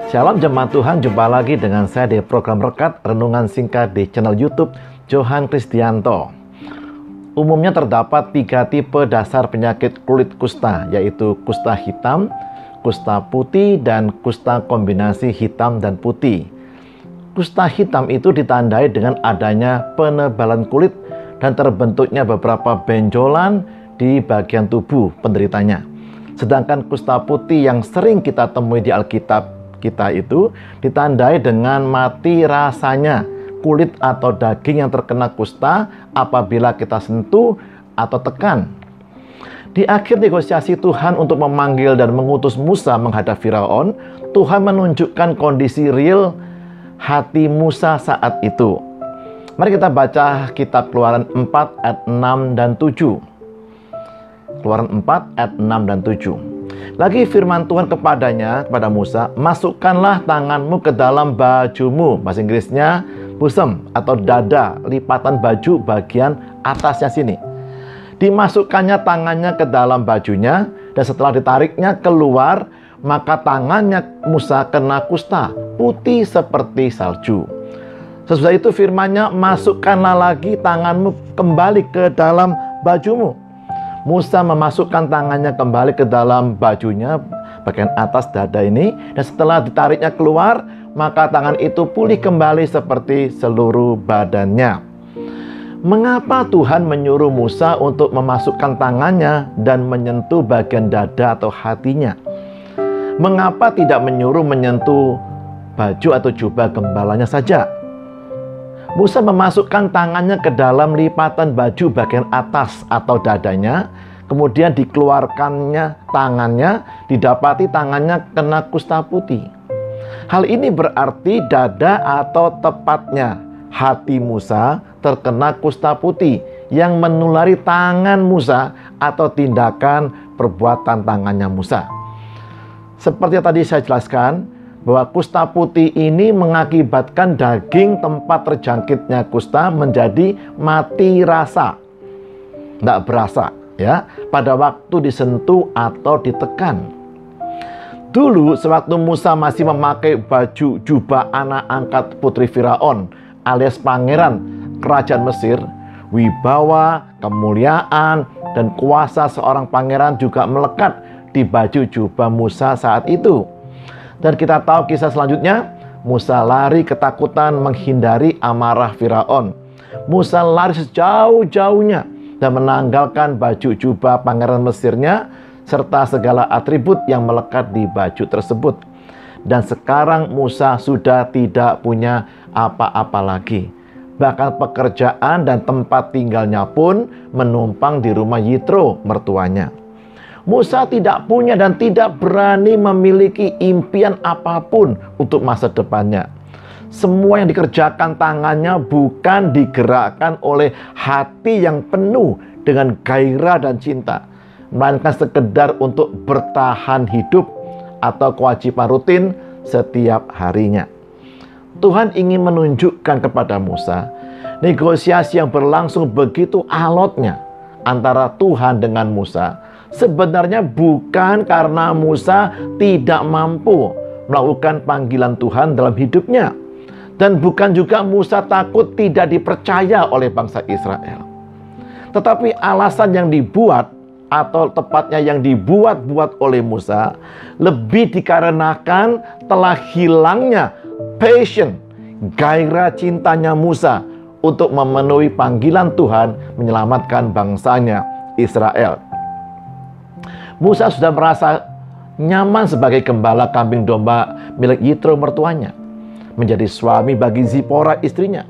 Shalom jemaat Tuhan, jumpa lagi dengan saya di program Rekat Renungan Singkat di channel YouTube Johan Kristianto. Umumnya terdapat 3 tipe dasar penyakit kulit kusta, yaitu kusta hitam, kusta putih, dan kusta kombinasi hitam dan putih. Kusta hitam itu ditandai dengan adanya penebalan kulit dan terbentuknya beberapa benjolan di bagian tubuh penderitanya. Sedangkan kusta putih yang sering kita temui di Alkitab kita itu ditandai dengan mati rasanya kulit atau daging yang terkena kusta apabila kita sentuh atau tekan. Di akhir negosiasi Tuhan untuk memanggil dan mengutus Musa menghadap Firaun, Tuhan menunjukkan kondisi real hati Musa saat itu. Mari kita baca kitab Keluaran 4 ayat 6 dan 7. Keluaran 4 ayat 6 dan 7. Lagi firman Tuhan kepada Musa, masukkanlah tanganmu ke dalam bajumu. Bahasa Inggrisnya bosom atau dada, lipatan baju bagian atasnya sini. Dimasukkannya tangannya ke dalam bajunya, dan setelah ditariknya keluar, maka tangannya Musa kena kusta, putih seperti salju. Sesudah itu firman-Nya, masukkanlah lagi tanganmu kembali ke dalam bajumu. Musa memasukkan tangannya kembali ke dalam bajunya, bagian atas dada ini, dan setelah ditariknya keluar, maka tangan itu pulih kembali seperti seluruh badannya. Mengapa Tuhan menyuruh Musa untuk memasukkan tangannya dan menyentuh bagian dada atau hatinya? Mengapa tidak menyuruh menyentuh baju atau jubah gembalanya saja? Musa memasukkan tangannya ke dalam lipatan baju bagian atas atau dadanya, kemudian dikeluarkannya tangannya, didapati tangannya kena kusta putih. Hal ini berarti dada atau tepatnya hati Musa terkena kusta putih yang menulari tangan Musa atau tindakan perbuatan tangannya Musa. Seperti yang tadi saya jelaskan, bahwa kusta putih ini mengakibatkan daging tempat terjangkitnya kusta menjadi mati rasa, tidak berasa ya pada waktu disentuh atau ditekan. Dulu sewaktu Musa masih memakai baju jubah anak angkat putri Firaun alias pangeran kerajaan Mesir, wibawa, kemuliaan, dan kuasa seorang pangeran juga melekat di baju jubah Musa saat itu. Dan kita tahu kisah selanjutnya, Musa lari ketakutan menghindari amarah Firaun. Musa lari sejauh-jauhnya dan menanggalkan baju jubah pangeran Mesirnya serta segala atribut yang melekat di baju tersebut. Dan sekarang Musa sudah tidak punya apa-apa lagi. Bahkan pekerjaan dan tempat tinggalnya pun menumpang di rumah Yitro mertuanya. Musa tidak punya dan tidak berani memiliki impian apapun untuk masa depannya. Semua yang dikerjakan tangannya bukan digerakkan oleh hati yang penuh dengan gairah dan cinta, melainkan sekedar untuk bertahan hidup atau kewajiban rutin setiap harinya. Tuhan ingin menunjukkan kepada Musa negosiasi yang berlangsung begitu alotnya antara Tuhan dengan Musa sebenarnya bukan karena Musa tidak mampu melakukan panggilan Tuhan dalam hidupnya, dan bukan juga Musa takut tidak dipercaya oleh bangsa Israel. Tetapi alasan yang dibuat, atau tepatnya yang dibuat-buat oleh Musa, lebih dikarenakan telah hilangnya passion, gairah cintanya Musa untuk memenuhi panggilan Tuhan menyelamatkan bangsanya Israel. Musa sudah merasa nyaman sebagai gembala kambing domba milik Yitro mertuanya, menjadi suami bagi Zipora istrinya,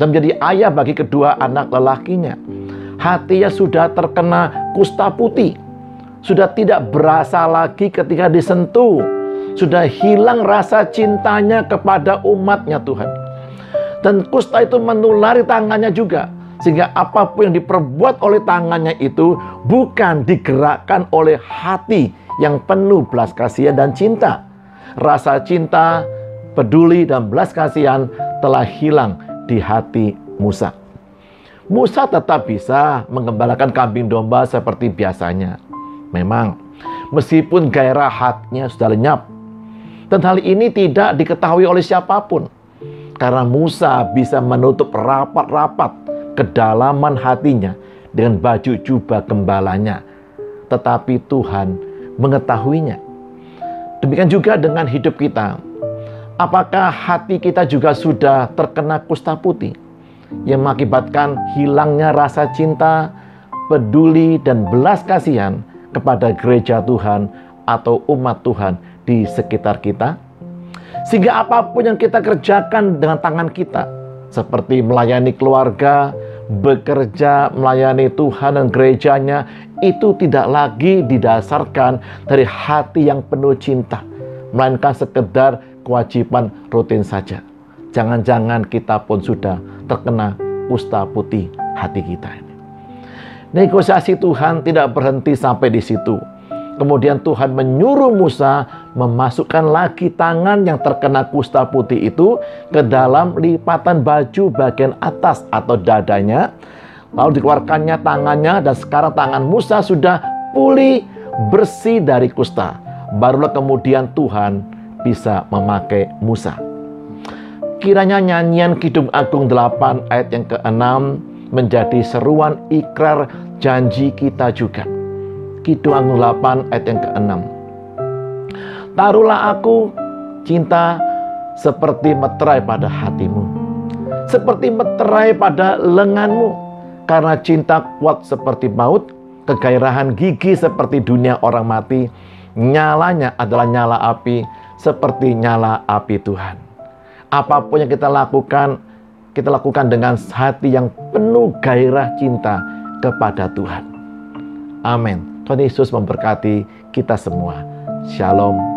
dan menjadi ayah bagi kedua anak lelakinya. Hatinya sudah terkena kusta putih, sudah tidak berasa lagi ketika disentuh, sudah hilang rasa cintanya kepada umatnya Tuhan. Dan kusta itu menulari tangannya juga, sehingga apapun yang diperbuat oleh tangannya itu bukan digerakkan oleh hati yang penuh belas kasihan dan cinta. Rasa cinta, peduli, dan belas kasihan telah hilang di hati Musa. Musa tetap bisa menggembalakan kambing domba seperti biasanya. Memang, meskipun gairah hatinya sudah lenyap, Dan hal ini tidak diketahui oleh siapapun. Karena Musa bisa menutup rapat-rapat kedalaman hatinya dengan baju jubah gembalanya. Tetapi Tuhan mengetahuinya. Demikian juga dengan hidup kita. Apakah hati kita juga sudah terkena kusta putih yang mengakibatkan hilangnya rasa cinta, peduli, dan belas kasihan kepada gereja Tuhan atau umat Tuhan di sekitar kita? Sehingga apapun yang kita kerjakan dengan tangan kita, seperti melayani keluarga, bekerja, melayani Tuhan dan gerejanya, itu tidak lagi didasarkan dari hati yang penuh cinta, melainkan sekedar kewajiban rutin saja. Jangan-jangan kita pun sudah terkena kusta putih hati kita ini. Negosiasi Tuhan tidak berhenti sampai di situ. Kemudian Tuhan menyuruh Musa memasukkan lagi tangan yang terkena kusta putih itu ke dalam lipatan baju bagian atas atau dadanya. Lalu dikeluarkannya tangannya, dan sekarang tangan Musa sudah pulih, bersih dari kusta. Barulah kemudian Tuhan bisa memakai Musa. Kiranya nyanyian Kidung Agung 8 ayat yang ke-6 menjadi seruan ikrar janji kita juga. Kidung Agung 8 ayat yang ke-6. Taruhlah aku cinta seperti meterai pada hatimu, seperti meterai pada lenganmu, karena cinta kuat seperti maut, kegairahan gigi seperti dunia orang mati, nyalanya adalah nyala api, seperti nyala api Tuhan. Apapun yang kita lakukan dengan hati yang penuh gairah cinta kepada Tuhan. Amin. Tuhan Yesus memberkati kita semua. Shalom.